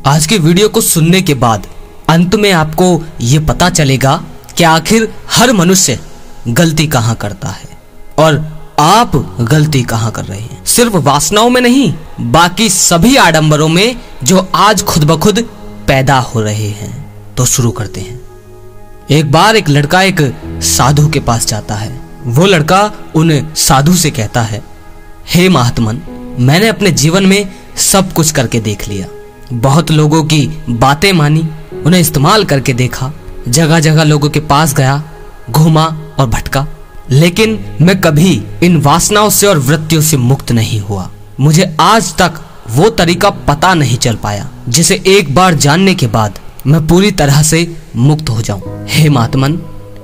आज की वीडियो को सुनने के बाद अंत में आपको ये पता चलेगा कि आखिर हर मनुष्य गलती कहाँ करता है और आप गलती कहाँ कर रहे हैं। सिर्फ वासनाओं में नहीं, बाकी सभी आडंबरों में जो आज खुद ब खुद पैदा हो रहे हैं। तो शुरू करते हैं। एक बार एक लड़का एक साधु के पास जाता है। वो लड़का उन साधु से कहता है, हे महात्मन, मैंने अपने जीवन में सब कुछ करके देख लिया, बहुत लोगों की बातें मानी, उन्हें इस्तेमाल करके देखा, जगह जगह लोगों के पास गया, घूमा और भटका, लेकिन मैं कभी इन वासनाओं से और वृत्तियों से मुक्त नहीं हुआ। मुझे आज तक वो तरीका पता नहीं चल पाया जिसे एक बार जानने के बाद मैं पूरी तरह से मुक्त हो जाऊं। हे महात्मन,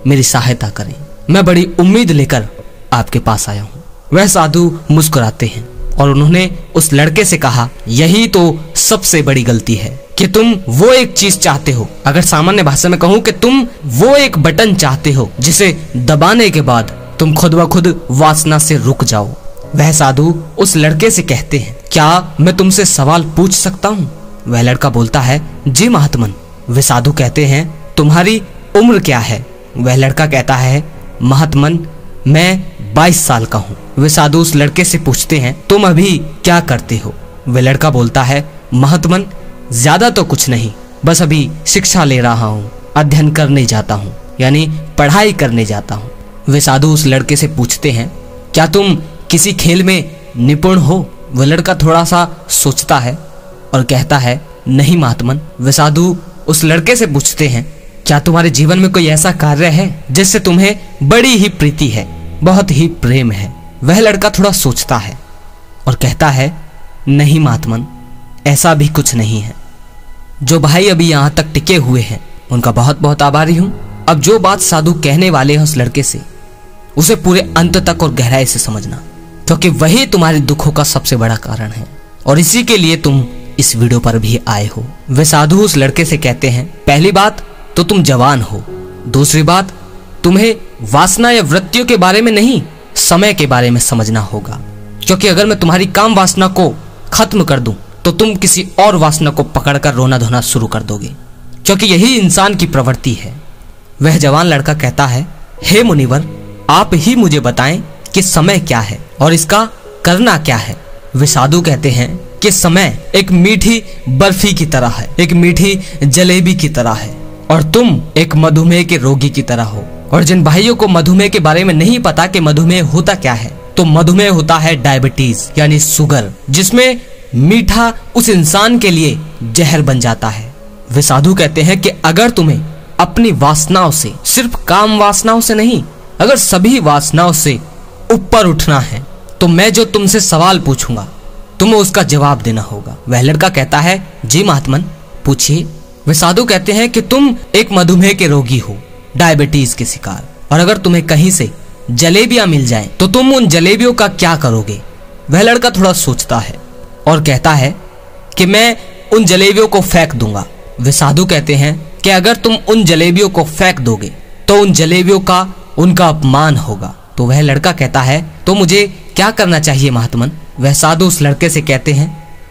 मेरी सहायता करें, मैं बड़ी उम्मीद लेकर आपके पास आया हूँ। वह साधु मुस्कुराते हैं और उन्होंने उस लड़के से कहा, यही तो सबसे बड़ी गलती है कि तुम वो एक चीज चाहते हो। अगर सामान्य भाषा में कहूँ कि तुम वो एक बटन चाहते हो जिसे दबाने के बाद तुम खुद ब खुद वासना से रुक जाओ। वह साधु उस लड़के से कहते हैं, क्या मैं तुमसे सवाल पूछ सकता हूँ? वह लड़का बोलता है, जी महात्मन। वे साधु कहते हैं, तुम्हारी उम्र क्या है? वह लड़का कहता है, महात्मन, मैं 22 साल का हूँ। वे साधु उस लड़के से पूछते हैं, तुम अभी क्या करते हो? वह लड़का बोलता है, महात्मन, ज्यादा तो कुछ नहीं, बस अभी शिक्षा ले रहा हूँ, अध्ययन करने जाता हूँ, यानी पढ़ाई करने जाता हूँ। वे साधु उस लड़के से पूछते हैं, क्या तुम किसी खेल में निपुण हो? वह लड़का थोड़ा सा सोचता है और कहता है, नहीं महात्मन। वे साधु उस लड़के से पूछते हैं, क्या तुम्हारे जीवन में कोई ऐसा कार्य है जिससे तुम्हें बड़ी ही प्रीति है, बहुत ही प्रेम है? वह लड़का थोड़ा सोचता है और कहता है, नहीं महात्मन, ऐसा भी कुछ नहीं है। जो भाई अभी यहाँ तक टिके हुए हैं उनका बहुत बहुत आभारी हूँ। अब जो बात साधु कहने वाले हैं उस लड़के से, उसे पूरे अंत तक और गहराई से समझना, क्योंकि वही तुम्हारे दुखों का सबसे बड़ा कारण है और इसी के लिए तुम इस वीडियो पर भी आए हो। वे साधु उस लड़के से कहते हैं, पहली बात तो तुम जवान हो, दूसरी बात तुम्हें वासना या वृत्तियों के बारे में नहीं, समय के बारे में समझना होगा, क्योंकि अगर मैं तुम्हारी काम वासना को खत्म कर दूं तो तुम किसी और वासना को पकड़कर रोना धोना शुरू कर दोगे, क्योंकि यही इंसान की प्रवृत्ति है। वह जवान लड़का कहता है, हे मुनिवर, आप ही मुझे बताएं कि समय क्या है और इसका करना क्या है? वे साधु कहते हैं कि समय एक मीठी बर्फी की तरह है, एक मीठी जलेबी की तरह है, और तुम एक मधुमेह के रोगी की तरह हो। और जिन भाइयों को मधुमेह के बारे में नहीं पता कि मधुमेह होता क्या है, तो मधुमेह होता है डायबिटीज यानी शुगर, जिसमें मीठा उस इंसान के लिए जहर बन जाता है। वे साधु कहते हैं कि अगर तुम्हें अपनी वासनाओं से, सिर्फ काम वासनाओं से नहीं, अगर सभी वासनाओं से ऊपर उठना है तो मैं जो तुमसे सवाल पूछूंगा तुम्हें उसका जवाब देना होगा। वह लड़का कहता है, जी महात्मन, पूछिए। वे साधु कहते हैं कि तुम एक मधुमेह के रोगी हो, डायबिटीज के शिकार, और अगर तुम्हें कहीं से जलेबियां मिल जाएं तो तुम उन जलेबियों का क्या करोगे? वह लड़का थोड़ा सोचता है और कहता है कि मैं उन जलेबियों को फेंक दूंगा। वे साधु कहते हैं कि अगर तुम उन जलेबियों को फेंक दोगे तो उन जलेबियों का उनका अपमान होगा। तो वह लड़का कहता है, तो मुझे क्या करना चाहिए महात्मन? वह साधु उस लड़के से कहते हैं,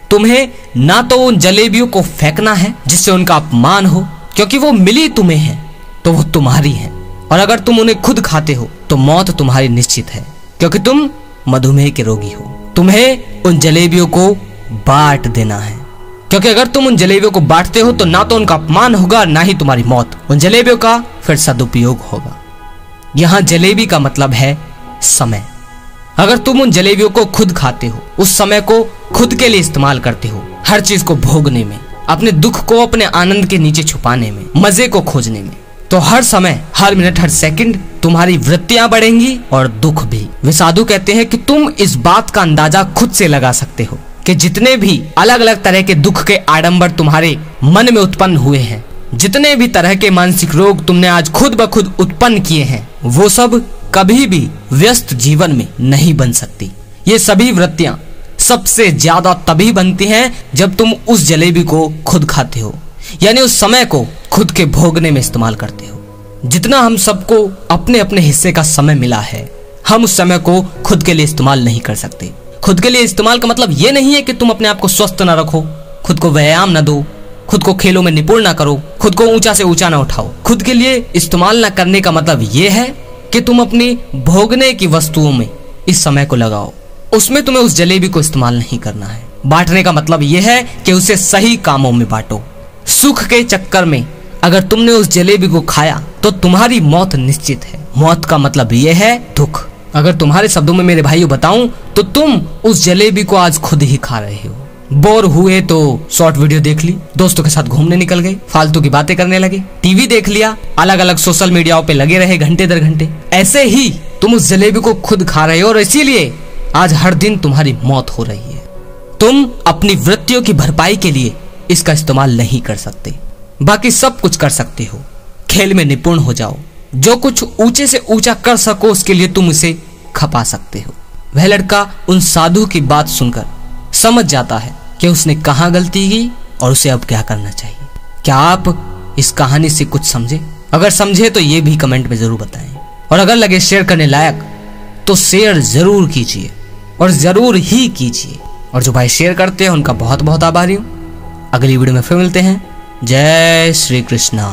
तुम्हें ना तो उन जलेबियों को फेंकना है जिससे उनका अपमान हो, क्योंकि वो मिली तुम्हें है तो वो तुम्हारी है, और अगर तुम उन्हें खुद खाते हो तो मौत तुम्हारी निश्चित है, क्योंकि तुम मधुमेह के रोगी हो। तुम्हें उन जलेबियों को बांट देना है, क्योंकि अगर तुम उन जलेबियों को बांटते हो तो ना तो उनका अपमान होगा ना ही तुम्हारी मौत, उन जलेबियों का फिर सदुपयोग होगा। यहाँ जलेबी का मतलब है समय। अगर तुम उन जलेबियों को खुद खाते हो, उस समय को खुद के लिए इस्तेमाल करते हो, हर चीज को भोगने में, अपने दुख को अपने आनंद के नीचे छुपाने में, मजे को खोजने में, तो हर समय, हर मिनट, हर सेकंड तुम्हारी वृत्तियां बढ़ेंगी और दुख भी। वे साधु कहते हैं कि तुम इस बात का अंदाजा खुद से लगा सकते हो कि जितने भी अलग अलग तरह के दुख के आडंबर तुम्हारे मन में उत्पन्न हुए हैं, जितने भी तरह के मानसिक रोग तुमने आज खुद ब खुद उत्पन्न किए हैं, वो सब कभी भी व्यस्त जीवन में नहीं बन सकती। ये सभी वृत्तियां सबसे ज्यादा तभी बनती हैं जब तुम उस जलेबी को खुद खाते हो, यानी उस समय को खुद के भोगने में इस्तेमाल करते हो। जितना हम सबको अपने अपने हिस्से का समय मिला है, हम उस समय को खुद के लिए इस्तेमाल नहीं कर सकते। खुद के लिए इस्तेमाल का मतलब ये नहीं है कि तुम अपने आप को स्वस्थ न रखो, खुद को व्यायाम न दो, खुद को खेलों में निपुण ना करो, खुद को ऊंचा से ऊंचा ना उठाओ। खुद के लिए इस्तेमाल ना करने का मतलब ये है कि तुम अपनी भोगने की वस्तुओं में इस समय को लगाओ, उसमें तुम्हें उस जलेबी को इस्तेमाल नहीं करना है। बांटने का मतलब यह है कि उसे सही कामों में बांटो। सुख के चक्कर में अगर तुमने उस जलेबी को खाया तो तुम्हारी मौत निश्चित है। मौत का मतलब यह है दुख। अगर तुम्हारे शब्दों में मेरे भाइयों बताऊं तो तुम उस जलेबी को आज खुद ही खा रहे हो। बोर हुए तो शॉर्ट वीडियो देख ली, दोस्तों के साथ घूमने निकल गए, फालतू की बातें करने लगे, टीवी देख लिया, अलग अलग सोशल मीडियाओं पे लगे रहे घंटे दर घंटे। ऐसे ही तुम उस जलेबी को खुद खा रहे हो और इसीलिए आज हर दिन तुम्हारी मौत हो रही है। तुम अपनी वृत्तियों की भरपाई के लिए इसका इस्तेमाल नहीं कर सकते, बाकी सब कुछ कर सकते हो। खेल में निपुण हो जाओ, जो कुछ ऊंचे से ऊंचा कर सको उसके लिए तुम उसे खपा सकते हो। वह लड़का उन साधु की बात सुनकर समझ जाता है कि उसने कहाँ गलती की और उसे अब क्या करना चाहिए। क्या आप इस कहानी से कुछ समझे? अगर समझे तो ये भी कमेंट में जरूर बताएं, और अगर लगे शेयर करने लायक तो शेयर जरूर कीजिए और जरूर ही कीजिए। और जो भाई शेयर करते हैं उनका बहुत बहुत आभारी हूं। अगली वीडियो में फिर मिलते हैं। जय श्री कृष्णा।